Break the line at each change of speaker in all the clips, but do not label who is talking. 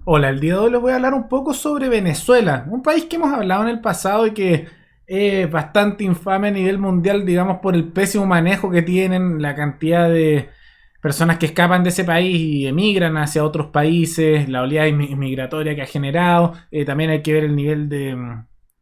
Hola, el día de hoy les voy a hablar un poco sobre Venezuela, un país que hemos hablado en el pasado y que es bastante infame a nivel mundial, digamos, por el pésimo manejo que tienen, la cantidad de personas que escapan de ese país y emigran hacia otros países, la oleada inmigratoria que ha generado, también hay que ver el nivel de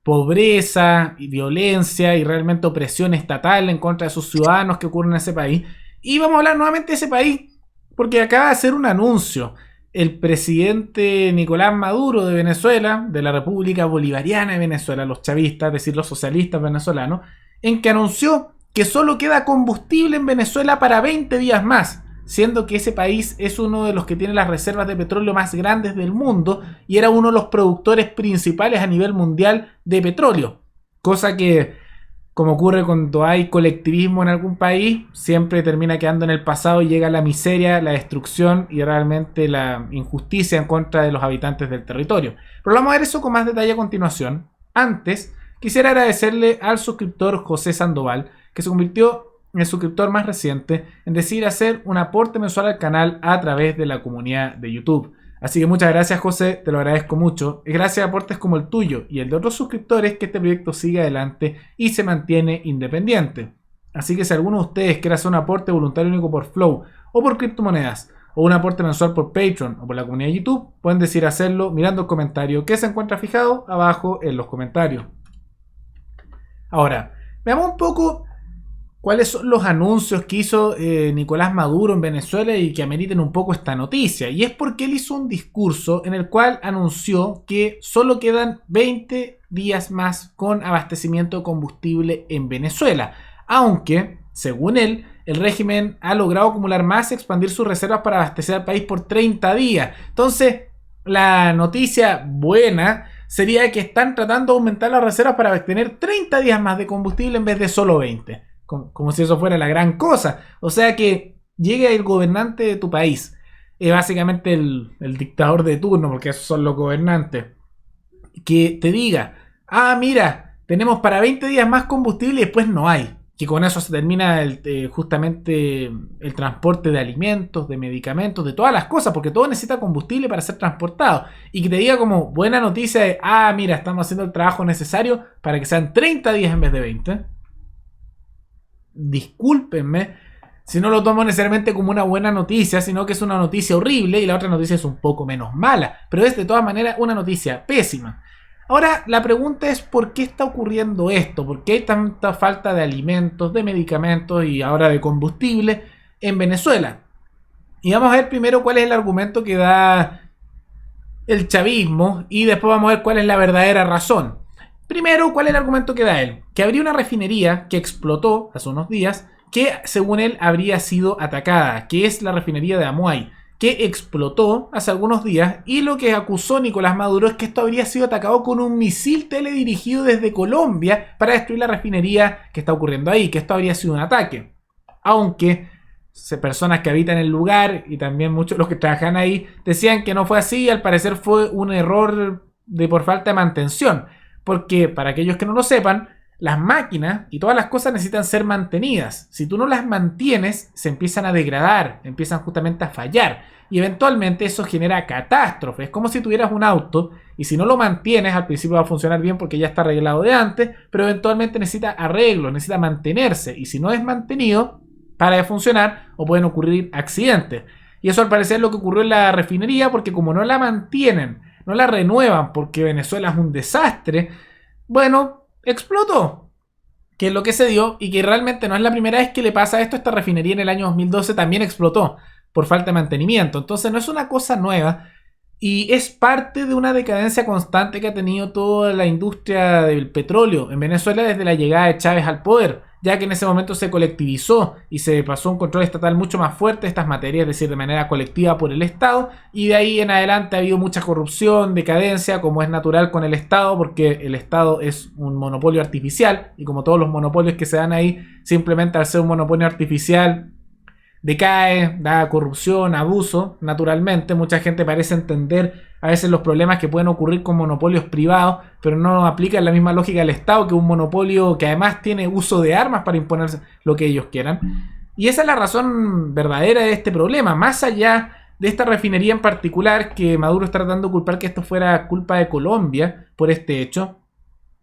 pobreza y violencia y realmente opresión estatal en contra de sus ciudadanos que ocurre en ese país. Y vamos a hablar nuevamente de ese país porque acaba de hacer un anuncio el presidente Nicolás Maduro de Venezuela, de la República Bolivariana de Venezuela, los chavistas, es decir, los socialistas venezolanos, en que anunció que solo queda combustible en Venezuela para 20 días más, siendo que ese país es uno de los que tiene las reservas de petróleo más grandes del mundo y era uno de los productores principales a nivel mundial de petróleo, cosa que, como ocurre cuando hay colectivismo en algún país, siempre termina quedando en el pasado y llega la miseria, la destrucción y realmente la injusticia en contra de los habitantes del territorio. Pero vamos a ver eso con más detalle a continuación. Antes, quisiera agradecerle al suscriptor José Sandoval, que se convirtió en el suscriptor más reciente en decidir hacer un aporte mensual al canal a través de la comunidad de YouTube. Así que muchas gracias, José, te lo agradezco mucho. Es gracias a aportes como el tuyo y el de otros suscriptores que este proyecto sigue adelante y se mantiene independiente. Así que si alguno de ustedes quiere hacer un aporte voluntario único por Flow o por criptomonedas, o un aporte mensual por Patreon o por la comunidad de YouTube, pueden decir hacerlo mirando el comentario que se encuentra fijado abajo en los comentarios. Ahora, veamos un poco cuáles son los anuncios que hizo Nicolás Maduro en Venezuela y que ameriten un poco esta noticia. Y es porque él hizo un discurso en el cual anunció que solo quedan 20 días más con abastecimiento de combustible en Venezuela. Aunque, según él, el régimen ha logrado acumular más y expandir sus reservas para abastecer al país por 30 días. Entonces, la noticia buena sería que están tratando de aumentar las reservas para tener 30 días más de combustible en vez de solo 20. Como si eso fuera la gran cosa. O sea que llegue el gobernante de tu país, básicamente el dictador de turno, porque esos son los gobernantes, que te diga, mira, tenemos para 20 días más combustible y después no hay. Que con eso se termina justamente el transporte de alimentos, de medicamentos, de todas las cosas, porque todo necesita combustible para ser transportado. Y que te diga como buena noticia de, mira, estamos haciendo el trabajo necesario para que sean 30 días en vez de 20. Discúlpenme si no lo tomo necesariamente como una buena noticia, sino que es una noticia horrible y la otra noticia es un poco menos mala, pero es de todas maneras una noticia pésima. Ahora la pregunta es ¿por qué está ocurriendo esto? ¿Por qué hay tanta falta de alimentos, de medicamentos y ahora de combustible en Venezuela? Y vamos a ver primero cuál es el argumento que da el chavismo y después vamos a ver cuál es la verdadera razón. Primero, ¿cuál es el argumento que da él? Que habría una refinería que explotó hace unos días, que según él habría sido atacada, que es la refinería de Amuay, que explotó hace algunos días y lo que acusó Nicolás Maduro es que esto habría sido atacado con un misil teledirigido desde Colombia para destruir la refinería que está ocurriendo ahí, que esto habría sido un ataque. Aunque personas que habitan el lugar y también muchos de los que trabajan ahí decían que no fue así y al parecer fue un error por falta de mantención. Porque, para aquellos que no lo sepan, las máquinas y todas las cosas necesitan ser mantenidas. Si tú no las mantienes, se empiezan a degradar, empiezan justamente a fallar. Y eventualmente eso genera catástrofes. Es como si tuvieras un auto y si no lo mantienes, al principio va a funcionar bien porque ya está arreglado de antes, pero eventualmente necesita arreglo, necesita mantenerse. Y si no es mantenido, para de funcionar o pueden ocurrir accidentes. Y eso al parecer es lo que ocurrió en la refinería porque como no la mantienen, no la renuevan porque Venezuela es un desastre, bueno, explotó. Que es lo que se dio y que realmente no es la primera vez que le pasa esto. Esta refinería en el año 2012 también explotó por falta de mantenimiento. Entonces no es una cosa nueva y es parte de una decadencia constante que ha tenido toda la industria del petróleo en Venezuela desde la llegada de Chávez al poder, ya que en ese momento se colectivizó y se pasó un control estatal mucho más fuerte de estas materias, es decir, de manera colectiva por el Estado, y de ahí en adelante ha habido mucha corrupción, decadencia, como es natural con el Estado, porque el Estado es un monopolio artificial, y como todos los monopolios que se dan ahí, simplemente al ser un monopolio artificial, decae, da corrupción, abuso, naturalmente. Mucha gente parece entender a veces los problemas que pueden ocurrir con monopolios privados, pero no aplican la misma lógica del Estado, que un monopolio que además tiene uso de armas para imponer lo que ellos quieran. Y esa es la razón verdadera de este problema, más allá de esta refinería en particular, que Maduro está tratando de culpar que esto fuera culpa de Colombia por este hecho,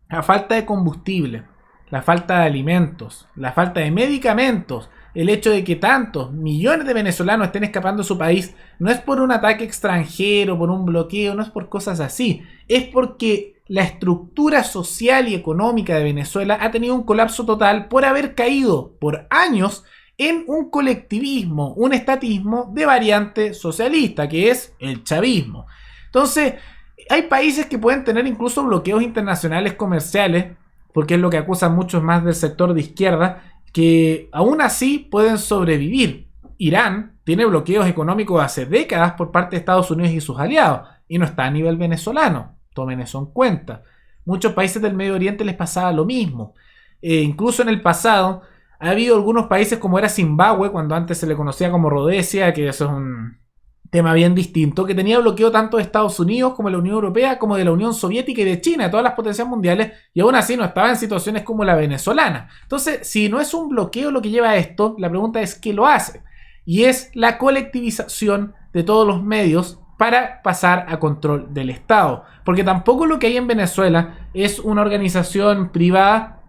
la falta de combustible, la falta de alimentos, la falta de medicamentos, el hecho de que tantos millones de venezolanos estén escapando de su país, no es por un ataque extranjero, por un bloqueo, no es por cosas así, es porque la estructura social y económica de Venezuela ha tenido un colapso total por haber caído por años en un colectivismo, un estatismo de variante socialista, que es el chavismo. Entonces, hay países que pueden tener incluso bloqueos internacionales comerciales, porque es lo que acusan muchos más del sector de izquierda, que aún así pueden sobrevivir. Irán tiene bloqueos económicos hace décadas por parte de Estados Unidos y sus aliados, y no está a nivel venezolano, tomen eso en cuenta. Muchos países del Medio Oriente les pasaba lo mismo. Incluso en el pasado ha habido algunos países como era Zimbabue, cuando antes se le conocía como Rhodesia, que eso es un tema bien distinto, que tenía bloqueo tanto de Estados Unidos como de la Unión Europea, como de la Unión Soviética y de China, de todas las potencias mundiales, y aún así no estaba en situaciones como la venezolana. Entonces, si no es un bloqueo lo que lleva a esto, la pregunta es ¿qué lo hace? Y es la colectivización de todos los medios para pasar a control del Estado. Porque tampoco lo que hay en Venezuela es una organización privada,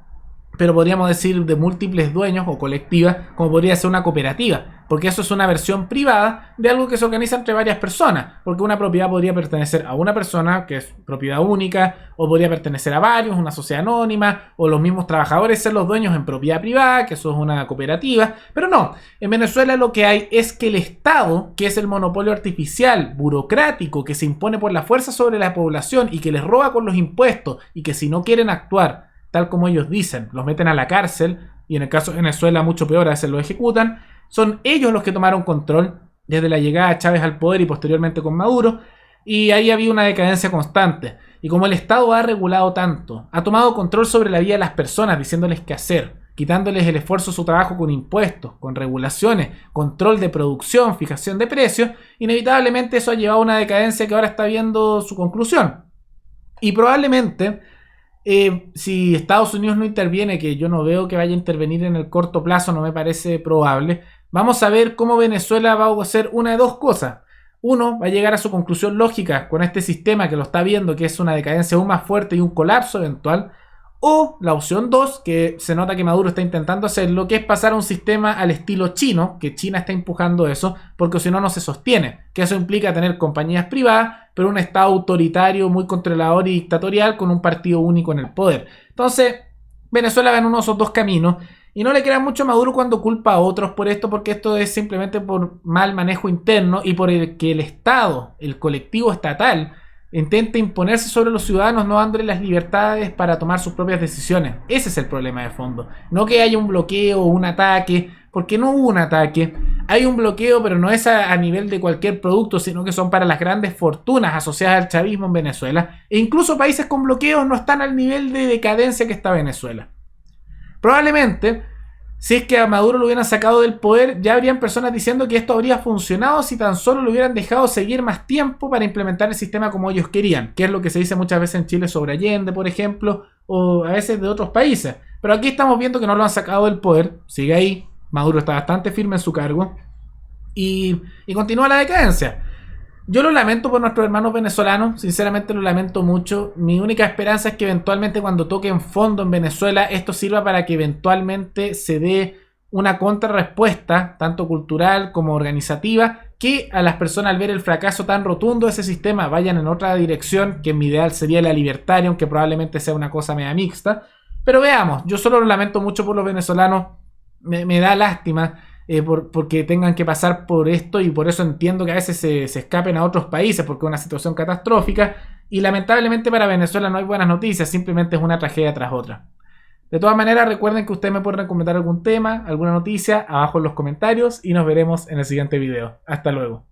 pero podríamos decir de múltiples dueños o colectiva, como podría ser una cooperativa, porque eso es una versión privada de algo que se organiza entre varias personas, porque una propiedad podría pertenecer a una persona, que es propiedad única, o podría pertenecer a varios, una sociedad anónima, o los mismos trabajadores ser los dueños en propiedad privada, que eso es una cooperativa, pero no, en Venezuela lo que hay es que el Estado, que es el monopolio artificial, burocrático, que se impone por la fuerza sobre la población y que les roba con los impuestos, y que si no quieren actuar tal como ellos dicen, los meten a la cárcel, y en el caso de Venezuela mucho peor, a veces lo ejecutan, son ellos los que tomaron control desde la llegada de Chávez al poder y posteriormente con Maduro, y ahí había una decadencia constante. Y como el Estado ha regulado tanto, ha tomado control sobre la vida de las personas, diciéndoles qué hacer, quitándoles el esfuerzo de su trabajo con impuestos, con regulaciones, control de producción, fijación de precios, inevitablemente eso ha llevado a una decadencia que ahora está viendo su conclusión. Y probablemente si Estados Unidos no interviene, que yo no veo que vaya a intervenir en el corto plazo, no me parece probable, vamos a ver cómo Venezuela va a hacer una de dos cosas. Uno, va a llegar a su conclusión lógica con este sistema que lo está viendo, que es una decadencia aún más fuerte y un colapso eventual. O la opción 2, que se nota que Maduro está intentando hacerlo, que es pasar a un sistema al estilo chino, que China está empujando eso, porque si no, no se sostiene. Que eso implica tener compañías privadas, pero un Estado autoritario, muy controlador y dictatorial, con un partido único en el poder. Entonces, Venezuela va en uno de esos dos caminos, y no le crean mucho a Maduro cuando culpa a otros por esto, porque esto es simplemente por mal manejo interno y por el que el Estado, el colectivo estatal, intenta imponerse sobre los ciudadanos, no dándoles las libertades para tomar sus propias decisiones. Ese es el problema de fondo. No que haya un bloqueo o un ataque, porque no hubo un ataque. Hay un bloqueo, pero no es a nivel de cualquier producto, sino que son para las grandes fortunas asociadas al chavismo en Venezuela. E incluso países con bloqueos no están al nivel de decadencia que está Venezuela. Probablemente, si es que a Maduro lo hubieran sacado del poder, ya habrían personas diciendo que esto habría funcionado si tan solo lo hubieran dejado seguir más tiempo para implementar el sistema como ellos querían, que es lo que se dice muchas veces en Chile sobre Allende, por ejemplo, o a veces de otros países. Pero aquí estamos viendo que no lo han sacado del poder, sigue ahí, Maduro está bastante firme en su cargo y continúa la decadencia. Yo lo lamento por nuestros hermanos venezolanos, sinceramente lo lamento mucho. Mi única esperanza es que eventualmente cuando toquen fondo en Venezuela, esto sirva para que eventualmente se dé una contrarrespuesta, tanto cultural como organizativa, que a las personas al ver el fracaso tan rotundo de ese sistema vayan en otra dirección, que en mi ideal sería la libertaria, aunque probablemente sea una cosa media mixta. Pero veamos, yo solo lo lamento mucho por los venezolanos, me da lástima. Porque tengan que pasar por esto y por eso entiendo que a veces se escapen a otros países porque es una situación catastrófica y lamentablemente para Venezuela no hay buenas noticias, simplemente es una tragedia tras otra. De todas maneras recuerden que ustedes me pueden recomendar algún tema, alguna noticia abajo en los comentarios y nos veremos en el siguiente video. Hasta luego.